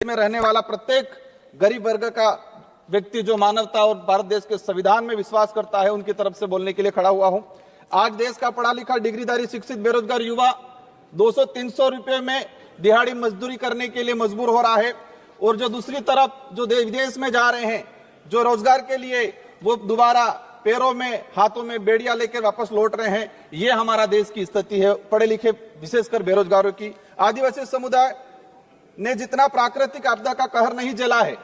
में रहने वाला प्रत्येक गरीब वर्ग का व्यक्ति जो मानवता और भारत देश के संविधान में विश्वास करता है, उनकी तरफ से बोलने के लिए खड़ा हुआ हूं। आज देश का पढ़ा लिखा डिग्रीधारी शिक्षित बेरोजगार युवा 200-300 रुपए में दिहाड़ी मजदूरी करने के लिए मजबूर हो रहा है, और जो दूसरी तरफ जो विदेश में जा रहे हैं, जो रोजगार के लिए वो दोबारा पैरों में हाथों में बेड़ियां लेकर वापस लौट रहे हैं। ये हमारा देश की स्थिति है, पढ़े लिखे विशेषकर बेरोजगारों की। आदिवासी समुदाय ने जितना प्राकृतिक आपदा का कहर नहीं झेला है,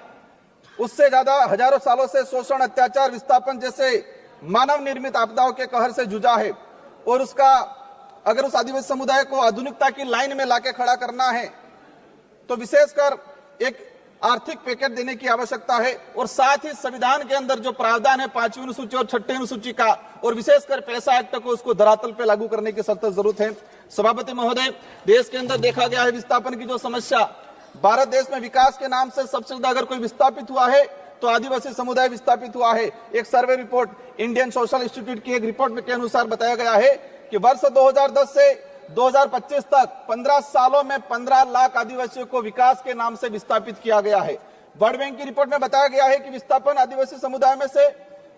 उससे ज्यादा हजारों सालों से शोषण, अत्याचार, विस्थापन जैसे मानव निर्मित आपदाओं के कहर से जूझा है। और उसका अगर उस आदिवासी समुदाय को आधुनिकता की लाइन में लाके खड़ा करना है तो विशेषकर एक आर्थिक पैकेज देने की आवश्यकता है, और साथ ही संविधान के अंदर जो प्रावधान है 5वीं अनुसूची और 6ठी अनुसूची का, और विशेषकर पैसा एक्ट को उसको धरातल पे लागू करने की सख्त जरूरत है। सभापति महोदय, देश के अंदर देखा गया है विस्थापन की जो समस्या, भारत देश में विकास के नाम से सबसे ज्यादा अगर कोई विस्थापित हुआ है तो आदिवासी समुदाय विस्थापित हुआ है। एक survey report Indian social institute की एक रिपोर्ट के अनुसार बताया गया है कि वर्ष 2010 से 2025 तक 15 सालों में 15 लाख आदिवासियों को विकास के नाम से विस्थापित किया गया है। वर्ल्ड बैंक की रिपोर्ट में बताया गया है कि विस्थापन आदिवासी समुदाय में से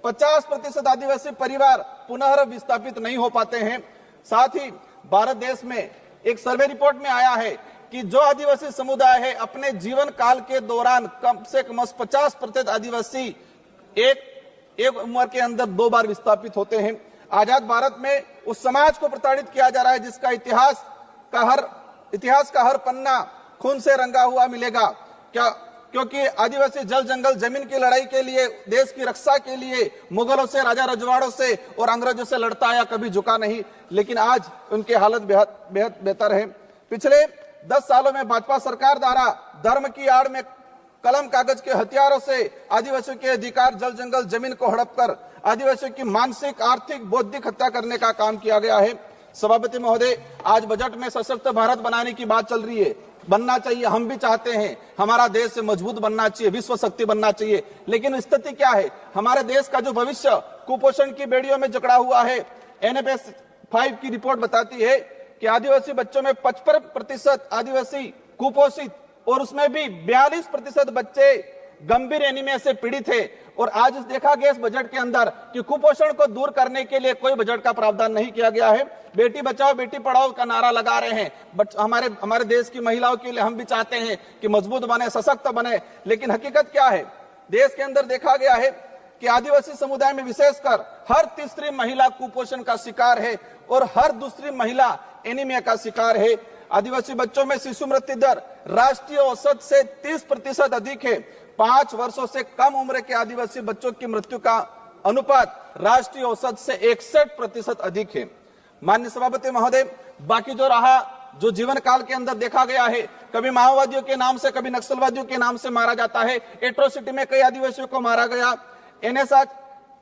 50% आदिवासी परिवार पुनः विस्थापित नहीं हो पाते हैं। साथ ही भारत देश में एक सर्वे रिपोर्ट में आया है कि जो आदिवासी समुदाय है अपने जीवन काल के दौरान कम से कम 50% आदिवासी एक उम्र के अंदर 2 बार विस्थापित होते हैं। आजाद भारत में उस समाज को प्रताड़ित किया जा रहा है जिसका इतिहास का हर पन्ना खून से रंगा हुआ मिलेगा। क्योंकि आदिवासी जल जंगल जमीन की लड़ाई के लिए, देश की रक्षा के लिए मुगलों से, राजा रजवाड़ों से और अंग्रेजों से लड़ता आया, कभी झुका नहीं। लेकिन आज उनकी हालत बेहद बेहतर है। पिछले 10 सालों में भाजपा सरकार द्वारा धर्म की आड़ में कलम कागज के हथियारों से आदिवासियों के अधिकार, जल जंगल जमीन को हड़प कर आदिवासियों की मानसिक, आर्थिक, बौद्धिक हत्या करने का काम किया गया है। सभापति महोदय, आज बजट में सशक्त भारत बनाने की बात चल रही है। बनना चाहिए, हम भी चाहते हैं, हमारा देश मजबूत बनना चाहिए, विश्व शक्ति बनना चाहिए। लेकिन स्थिति क्या है? हमारे देश का जो भविष्य कुपोषण की बेड़ियों में जकड़ा हुआ है। NFS 5 की रिपोर्ट बताती है कि आदिवासी बच्चों में 55% आदिवासी कुपोषित, और उसमें भी 42% बच्चे गंभीर एनीमिया से पीड़ित है। और आज देखा गया इस बजट के अंदर कि कुपोषण को दूर करने के लिए कोई बजट का प्रावधान नहीं किया गया है। बेटी बचाओ बेटी पढ़ाओ का नारा लगा रहे हैं, बट हमारे देश की महिलाओं के लिए हम भी चाहते हैं कि मजबूत बने, सशक्त बने। लेकिन हकीकत क्या है? देश के अंदर देखा गया है कि आदिवासी समुदाय में विशेषकर हर तीसरी महिला कुपोषण का शिकार है और हर दूसरी महिला एनीमिया का शिकार है। आदिवासी बच्चों में शिशु मृत्यु दर राष्ट्रीय औसत से 30% अधिक है। 5 वर्षों से कम उम्र के आदिवासी बच्चों की मृत्यु का अनुपात राष्ट्रीय औसत से 61% अधिक है। माननीय सभापति महोदय, बाकी जो जीवन काल के अंदर देखा गया है, कभी माओवादियों के नाम से, कभी नक्सलवादियों के नाम से मारा जाता है। एट्रोसिटी में कई आदिवासियों को मारा गया।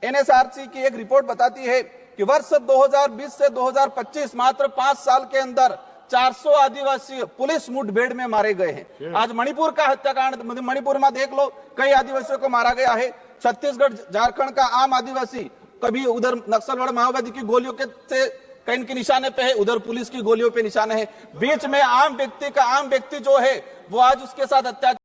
NSRC की एक रिपोर्ट बताती है कि वर्ष 2020 से 2025 मात्र 5 साल के अंदर 400 आदिवासी पुलिस मुठभेड़ में मारे गए हैं। आज मणिपुर का हत्याकांड, मणिपुर में देख लो, कई आदिवासियों को मारा गया है। छत्तीसगढ़, झारखंड का आम आदिवासी कभी उधर नक्सलवाद माओवादी की गोलियों के से कहीं के निशाने पे है, उधर पुलिस की गोलियों पे निशाने है। बीच में आम व्यक्ति जो है वो आज उसके साथ अत्याचार